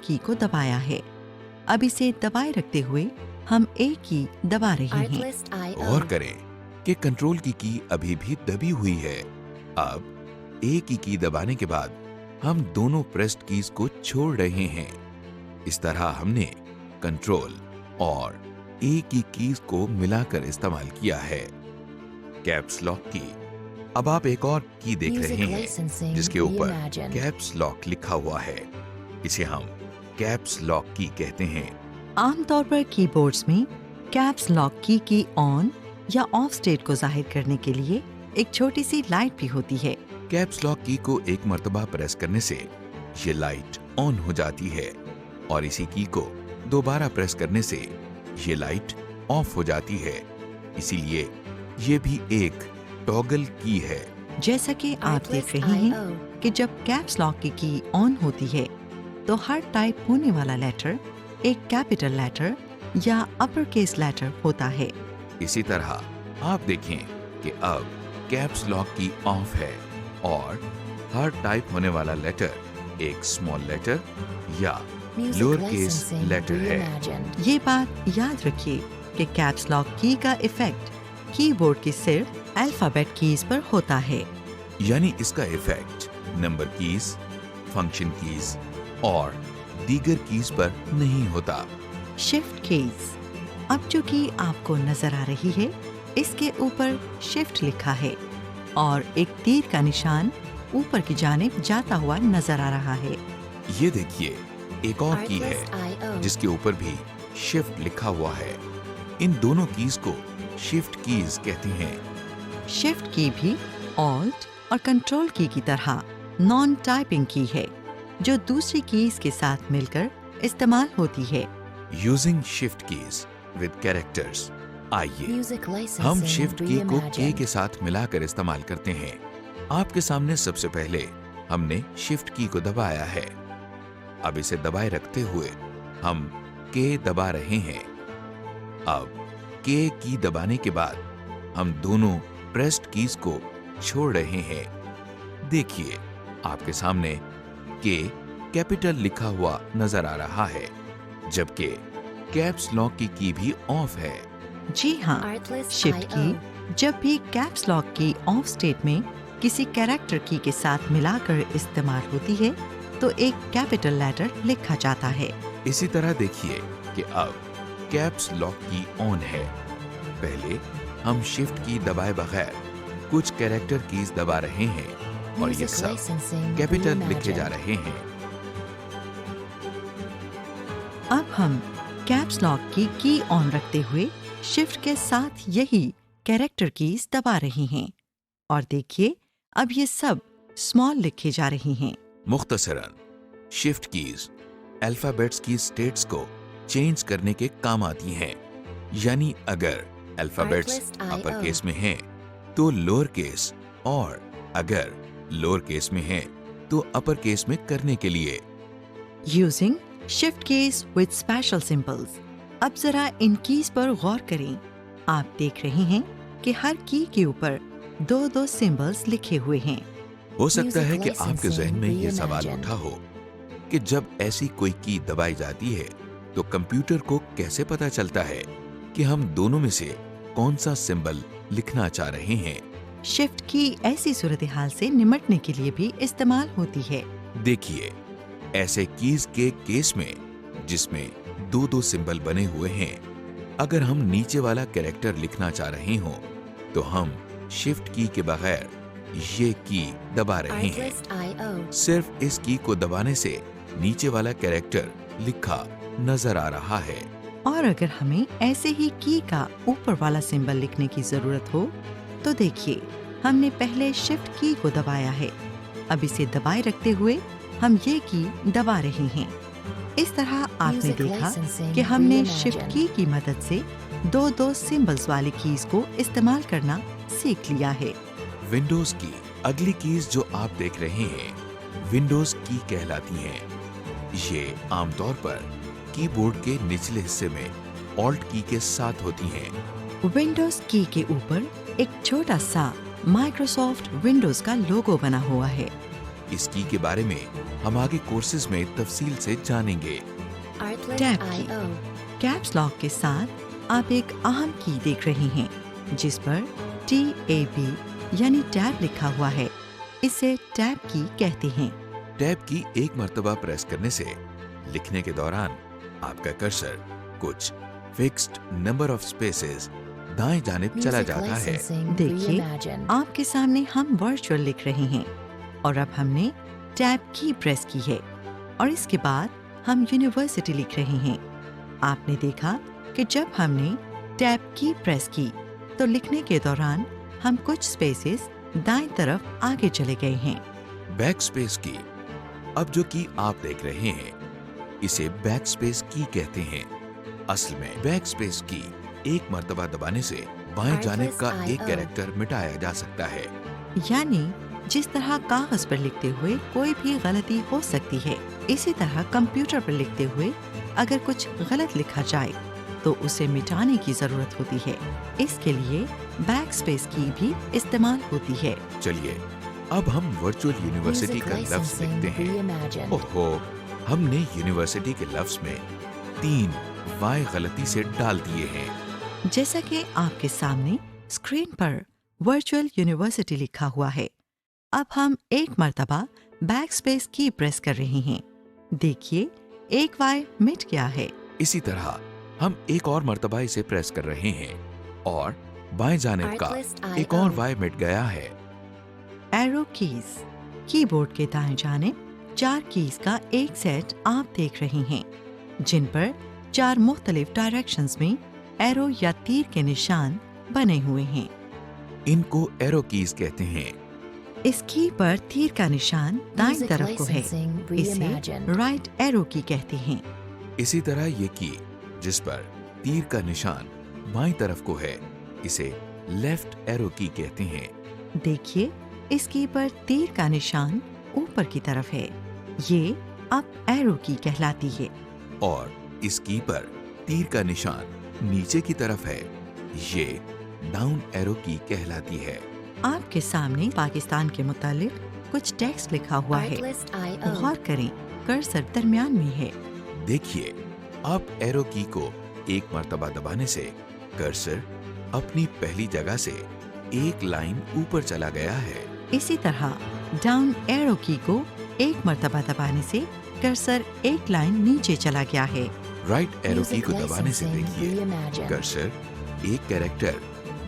की को दबाया है। अब इसे दबाए रखते हुए हम ए की दबा रहे हैं। गौर करें कि कंट्रोल की अभी भी दबी हुई है। अब ए की दबाने के बाद हम दोनों प्रेस्ड कीज को छोड़ रहे हैं। इस तरह हमने कंट्रोल और ए की कीज को मिलाकर इस्तेमाल किया है। कैप्स लॉक की। अब आप एक और की देख रहे हैं जिसके ऊपर कैप्स लॉक लिखा हुआ है। इसे हम कैप्स लॉक की कहते हैं। आमतौर पर कीबोर्ड्स में कैप्स लॉक की ऑन या ऑफ स्टेट को जाहिर करने के लिए एक छोटी सी लाइट भी होती है। कैप्स लॉक की को एक मर्तबा प्रेस करने से ये लाइट ऑन हो जाती है और इसी की को दोबारा प्रेस करने से ये लाइट ऑफ हो जाती है। इसीलिए ये भी एक टॉगल की है। जैसा कि आप देख रहे हैं कि जब कैप्स लॉक की ऑन होती है तो हर टाइप होने वाला लेटर एक कैपिटल लेटर या अपर केस लेटर होता है। इसी तरह आप देखें कि अब कैप्स लॉक की ऑफ है और हर टाइप होने वाला लेटर एक स्मॉल लेटर या लोअर केस लेटर है। ये बात याद रखिए कि कैप्स लॉक की का इफेक्ट कीबोर्ड की सिर्फ अल्फाबेट कीज पर होता है, यानी इसका effect number keys, function keys और दीगर कीज पर नहीं होता। Shift keys. अब जो की आपको नजर आ रही है इसके ऊपर शिफ्ट लिखा है और एक तीर का निशान ऊपर की जानिब जाता हुआ नजर आ रहा है। ये देखिए एक और की है जिसके ऊपर भी शिफ्ट लिखा हुआ है। इन दोनों कीज को शिफ्ट कीज कहते हैं। शिफ्ट की भी ऑल्ट और कंट्रोल की तरह नॉन टाइपिंग की है जो दूसरी कीज के साथ मिलकर इस्तेमाल होती है। Using shift keys with characters. आइए हम शिफ्ट की को के के साथ मिलाकर इस्तेमाल करते हैं। आपके सामने सबसे पहले हमने शिफ्ट की को दबाया है। अब इसे दबाए रखते हुए हम के दबा रहे हैं। अब के की दबाने के बाद हम दोनों प्रेस्ड कीज को छोड़ रहे हैं। देखिए आपके सामने के कैपिटल लिखा हुआ नजर आ रहा है जबकि कैप्स लॉक की भी ऑफ है। जी हाँ, शिफ्ट की जब भी कैप्स लॉक की ऑफ स्टेट में किसी कैरेक्टर की के साथ मिलाकर इस्तेमाल होती है तो एक कैपिटल लेटर लिखा जाता है। इसी तरह देखिए कि अब कैप्स लॉक की ऑन है। पहले हम शिफ्ट की दबाए बगैर कुछ कैरेक्टर कीज दबा रहे हैं और ये सब कैपिटल लिखे जा रहे हैं। अब हम कैप्स लॉक की ऑन रखते हुए शिफ्ट के साथ यही कैरेक्टर कीज दबा रहे हैं और देखिए अब ये सब स्मॉल लिखे जा रही हैं। मुख्तसरन शिफ्ट कीज अल्फाबेट्स की स्टेट्स को चेंज करने के काम आती हैं। यानी अगर अल्फाबेट्स अपर केस में हैं तो लोअर केस और अगर लोअर केस में हैं तो अपर केस में करने के लिए। Using shift keys with special symbols. अब जरा इन कीज पर गौर करें। आप देख रहे हैं कि हर की के ऊपर दो दो सिंबल्स लिखे हुए हैं। हो सकता है कि आपके जहन में ये सवाल उठा हो कि जब ऐसी कोई की दबाई जाती है तो कंप्यूटर को कैसे पता चलता है कि हम दोनों में से कौन सा सिंबल लिखना चाह रहे हैं। शिफ्ट की ऐसी सूरत हाल से निमटने के लिए भी इस्तेमाल होती है। देखिए ऐसे कीज के केस में जिसमें दो दो सिंबल बने हुए हैं, अगर हम नीचे वाला कैरेक्टर लिखना चाह रहे हो तो हम शिफ्ट की के बगैर ये की दबा रहे हैं। सिर्फ इस की को दबाने से नीचे वाला कैरेक्टर लिखा नजर आ रहा है। और अगर हमें ऐसे ही की का ऊपर वाला सिंबल लिखने की जरूरत हो तो देखिए हमने पहले शिफ्ट की को दबाया है। अब इसे दबाए रखते हुए हम ये की दबा रहे हैं। इस तरह आपने देखा कि हमने शिफ्ट की मदद से दो दो सिंबल्स वाली कीज को इस्तेमाल करना सीख लिया है। विंडोज की अगली कीज जो आप देख रहे हैं विंडोज की कहलाती हैं। ये आमतौर पर कीबोर्ड के निचले हिस्से में ऑल्ट की के साथ होती हैं। विंडोज की के ऊपर एक छोटा सा माइक्रोसॉफ्ट विंडोज का लोगो बना हुआ है। इस की के बारे में हम आगे कोर्सेज में तफसील से जानेंगे। टैब की। कैप्स लॉक के साथ आप एक अहम की देख रही हैं, जिस पर TAB यानी टैब लिखा हुआ है। इसे टैब की कहते हैं। टैब की एक मर्तबा प्रेस करने से लिखने के दौरान आपका कर्सर कुछ फिक्स्ड नंबर ऑफ स्पेसेस दाएं जानिब चला जाता है। देखिए, आपके सामने हम वर्चुअल लिख रहे हैं और अब हमने टैब की प्रेस की है और इसके बाद हम यूनिवर्सिटी लिख रहे हैं। आपने देखा कि जब हमने टैब की प्रेस की तो लिखने के दौरान हम कुछ स्पेसेस दाएं तरफ आगे चले गए हैं। बैक स्पेस की। अब जो की आप देख रहे हैं इसे बैक स्पेस की कहते हैं। असल में बैक स्पेस की एक मर्तबा दबाने से बाएं जानिब का एक कैरेक्टर मिटाया जा सकता है। यानी जिस तरह कागज पर लिखते हुए कोई भी गलती हो सकती है, इसी तरह कंप्यूटर पर लिखते हुए अगर कुछ गलत लिखा जाए तो उसे मिटाने की जरूरत होती है। इसके लिए बैक स्पेस की भी इस्तेमाल होती है। चलिए अब हम वर्चुअल यूनिवर्सिटी का लफ्ज लिखते हैं। ओहो, हमने यूनिवर्सिटी के लफ्ज में 3 वाई गलती से डाल दिए हैं। जैसा कि आपके सामने स्क्रीन पर वर्चुअल यूनिवर्सिटी लिखा हुआ है। अब हम एक मर्तबा बैक स्पेस की प्रेस कर रहे हैं। देखिए, एक वाई मिट गया है। इसी तरह हम एक और मर्तबा इसे प्रेस कर रहे हैं और बाएं जानिब का एक और वाई मिट गया है। Arrow keys. कीबोर्ड के दाएं जानिब 4 कीज का एक सेट आप देख रहे हैं, जिन पर 4 मुख्तलिफ डायरेक्शंस में एरो या तीर के निशान बने हुए हैं। इनको एरो कीज कहते हैं। इस की पर तीर का निशान दाईं तरफ को है, इसे राइट एरो की कहते हैं। इसी तरह ये की जिस पर तीर का निशान बाईं तरफ को है, इसे लेफ्ट एरो की कहते हैं। देखिए, इस की पर तीर का निशान ऊपर की तरफ है, ये अप एरो की कहलाती है। और इस की पर तीर का निशान नीचे की तरफ है, ये डाउन एरो की कहलाती है। आपके सामने पाकिस्तान के मुतालिक कुछ टेक्स्ट लिखा हुआ है। गौर करें, कर्सर दरमियान में है। देखिए, अप एरो की को एक मर्तबा दबाने से कर्सर अपनी पहली जगह से एक लाइन ऊपर चला गया है। इसी तरह डाउन एरो की को एक मर्तबा दबाने से कर्सर एक लाइन नीचे चला गया है। राइट एरो की को दबाने से देखिए, कर्सर एक कैरेक्टर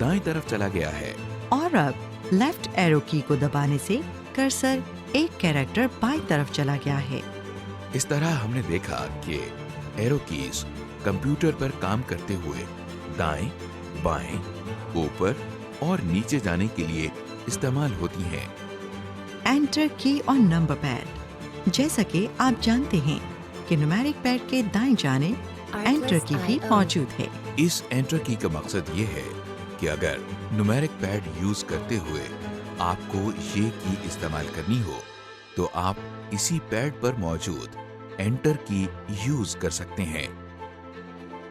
दाईं तरफ चला गया है। और अब लेफ्ट एरो की को दबाने से कर्सर एक कैरेक्टर बाईं तरफ चला गया है। इस तरह हमने देखा कि एरो कीज कंप्यूटर पर काम करते हुए दाएं, बाएं, ऊपर और नीचे जाने के लिए इस्तेमाल होती हैं। एंटर की और नंबर पैड। जैसा कि आप जानते हैं कि न्यूमेरिक पैड के दाएं जानिब एंटर की भी मौजूद है। इस एंटर की का मकसद ये है कि अगर न्यूमेरिक पैड यूज करते हुए आपको ये की इस्तेमाल करनी हो तो आप इसी पैड पर मौजूद एंटर की यूज कर सकते हैं।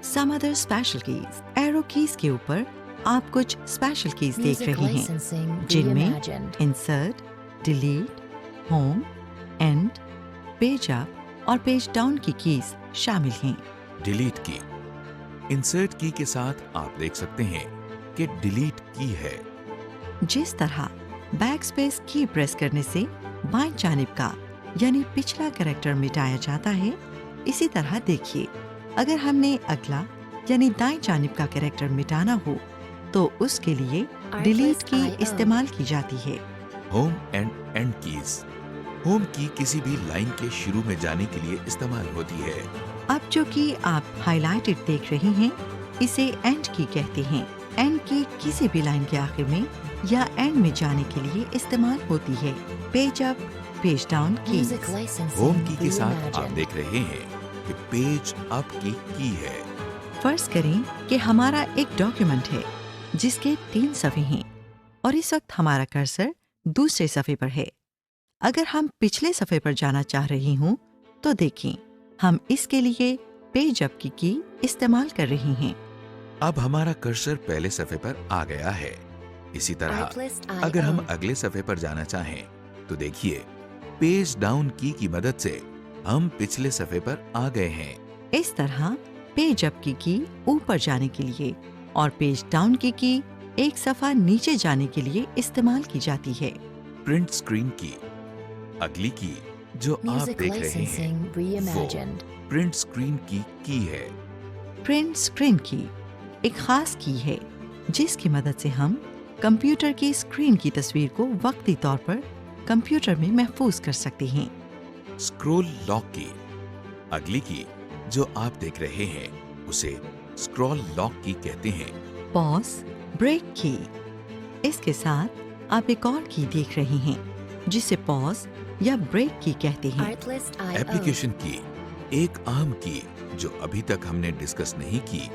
Some other special keys। Arrow keys के ऊपर आप कुछ स्पेशल कीज देख रहे हैं, जिनमें insert, delete, home, and, page up और पेज डाउन की कीज शामिल हैं। डिलीट की। इंसर्ट की के साथ आप देख सकते हैं कि डिलीट की है। जिस तरह बैक स्पेस की प्रेस करने से बाएं जानिब का यानी पिछला कैरेक्टर मिटाया जाता है, इसी तरह देखिए, अगर हमने अगला यानी दाएं जानिब का कैरेक्टर मिटाना हो तो उसके लिए डिलीट की इस्तेमाल की जाती है। Home and and keys. Home की किसी भी लाइन के शुरू में जाने के लिए इस्तेमाल होती है। अब जो कि आप हाइलाइटेड देख रही हैं, इसे एंड की कहते हैं। एंड की किसी भी लाइन के आखिर में या एंड में जाने के लिए इस्तेमाल होती है। पेज अप, पेज डाउन की। होम की के साथ आप देख रहे हैं कि पेज अप की है। फर्ज करें कि हमारा एक डॉक्यूमेंट है जिसके 3 सफ़े हैं और इस वक्त हमारा कर्सर दूसरे सफ़े पर है। अगर हम पिछले सफ़े पर जाना चाह रही हूँ तो देखें, हम इसके लिए पेज अप की इस्तेमाल कर रही हैं। अब हमारा कर्सर पहले सफ़े पर आ गया है। इसी तरह अगर हम अगले सफ़े पर जाना चाहें तो देखिए, पेज डाउन की मदद से हम पिछले सफे पर आ गए हैं। इस तरह पेज अप की ऊपर जाने के लिए और पेज डाउन की एक सफा नीचे जाने के लिए इस्तेमाल की जाती है। प्रिंट स्क्रीन की अगली की जो आप देख रहे हैं वो प्रिंट स्क्रीन की है। प्रिंट स्क्रीन की एक खास की है जिसकी मदद से हम कंप्यूटर की स्क्रीन की तस्वीर को वक्ती तौर पर कंप्यूटर में महफूज कर सकते हैं। स्क्रॉल लॉक की अगली की जो आप देख रहे हैं उसे स्क्रॉल लॉक की कहते हैं। पॉज ब्रेक की, इसके साथ आप एक और की देख रहे हैं जिसे पॉज या ब्रेक की कहते हैं। एप्लीकेशन की एक आम की जो अभी तक हमने डिस्कस नहीं की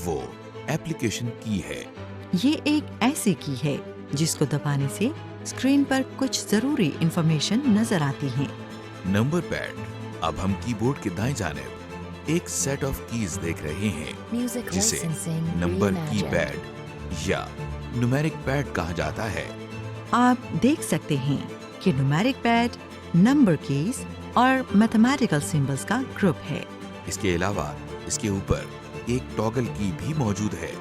वो एप्लीकेशन की है। ये एक ऐसी की है जिसको दबाने से स्क्रीन पर कुछ जरूरी इंफॉर्मेशन नजर आती है। Number pad. अब हम कीबोर्ड के दाएं जानिब एक सेट ऑफ कीज देख रहे हैं जिसे नंबर की पैड या न्यूमेरिक पैड कहा जाता है। आप देख सकते हैं कि न्यूमेरिक पैड नंबर कीज और मैथमेटिकल सिंबल्स का ग्रुप है। इसके अलावा इसके ऊपर एक टॉगल की भी मौजूद है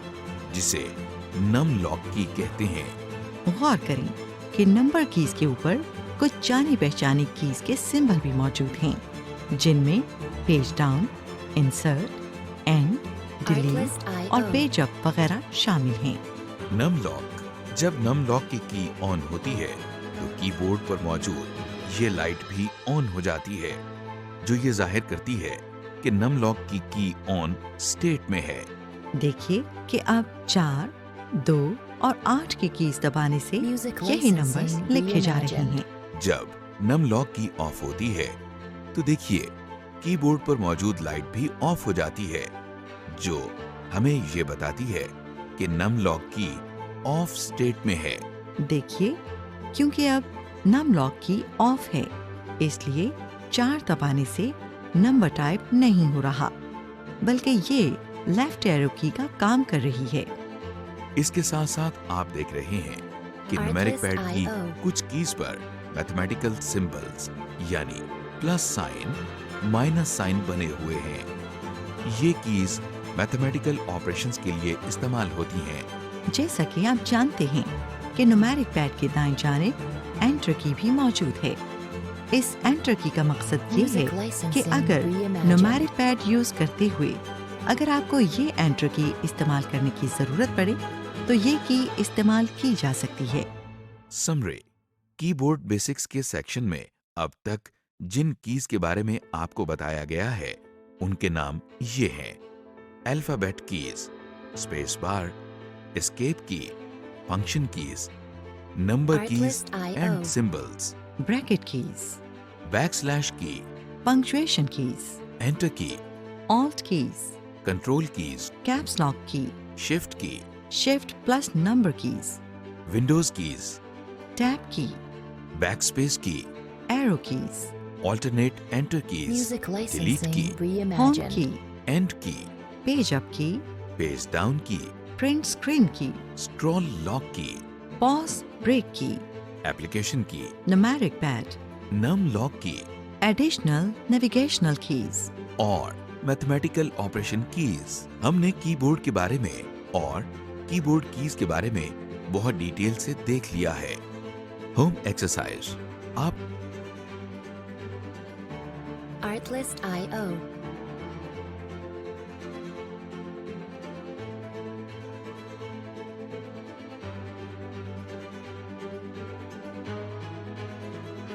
जिसे नम लॉक की कहते हैं। गौर करें कि नंबर कीज के ऊपर कुछ जानी पहचानी कीज के सिंबल भी मौजूद हैं जिनमें page down, insert, end, delete और पेज अप वगैरह शामिल हैं। Num lock. जब नम लॉक की ऑन होती है तो कीबोर्ड पर मौजूद ये लाइट भी ऑन हो जाती है जो ये जाहिर करती है कि नम लॉक की ऑन स्टेट में है। देखिए कि अब 4, 2 और 8 की कीज दबाने से यही नंबर्स लिखे जा रहे हैं। जब नम लॉक की ऑफ होती है तो देखिए कीबोर्ड पर मौजूद लाइट भी ऑफ हो जाती है जो हमें ये बताती है कि नम लॉक की ऑफ स्टेट में है। देखिए क्योंकि अब नम लॉक की ऑफ है इसलिए 4 दबाने से नंबर टाइप नहीं हो रहा बल्कि ये लेफ्ट एरो की का काम कर रही है। इसके साथ साथ आप देख रहे हैं कि न्यूमेरिक पैड की कुछ कीज पर मैथमेटिकल सिंबल्स यानी प्लस साइन, माइनस साइन बने हुए हैं। ये कीज मैथमेटिकल ऑपरेशंस के लिए इस्तेमाल होती हैं। जैसा कि आप जानते हैं कि न्यूमेरिक पैड के दाएं जानिब एंटर की भी मौजूद है। इस एंटर की का मकसद ये है कि अगर न्यूमेरिक पैड यूज करते हुए अगर आपको ये एंटर की इस्तेमाल करने की जरूरत पड़े तो ये की इस्तेमाल की जा सकती है। समरी। कीबोर्ड बेसिक्स के सेक्शन में अब तक जिन कीज के बारे में आपको बताया गया है उनके नाम ये हैं: alphabet keys, space bar, escape key, function keys, number keys and symbols, bracket keys, backslash key, punctuation keys, enter key, alt keys, control keys, caps lock key, shift key, shift plus number keys, Windows keys, tab key, backspace key, arrow keys, alternate enter keys, delete key, home key, end key, page up key, page down key, print screen key, scroll lock key, pause break key, application की, numeric pad, num lock की, additional navigational keys और mathematical operation keys. हमने keyboard के बारे में और keyboard keys के बारे में बहुत डिटेल से देख लिया है। Home exercise. आप Artlist.io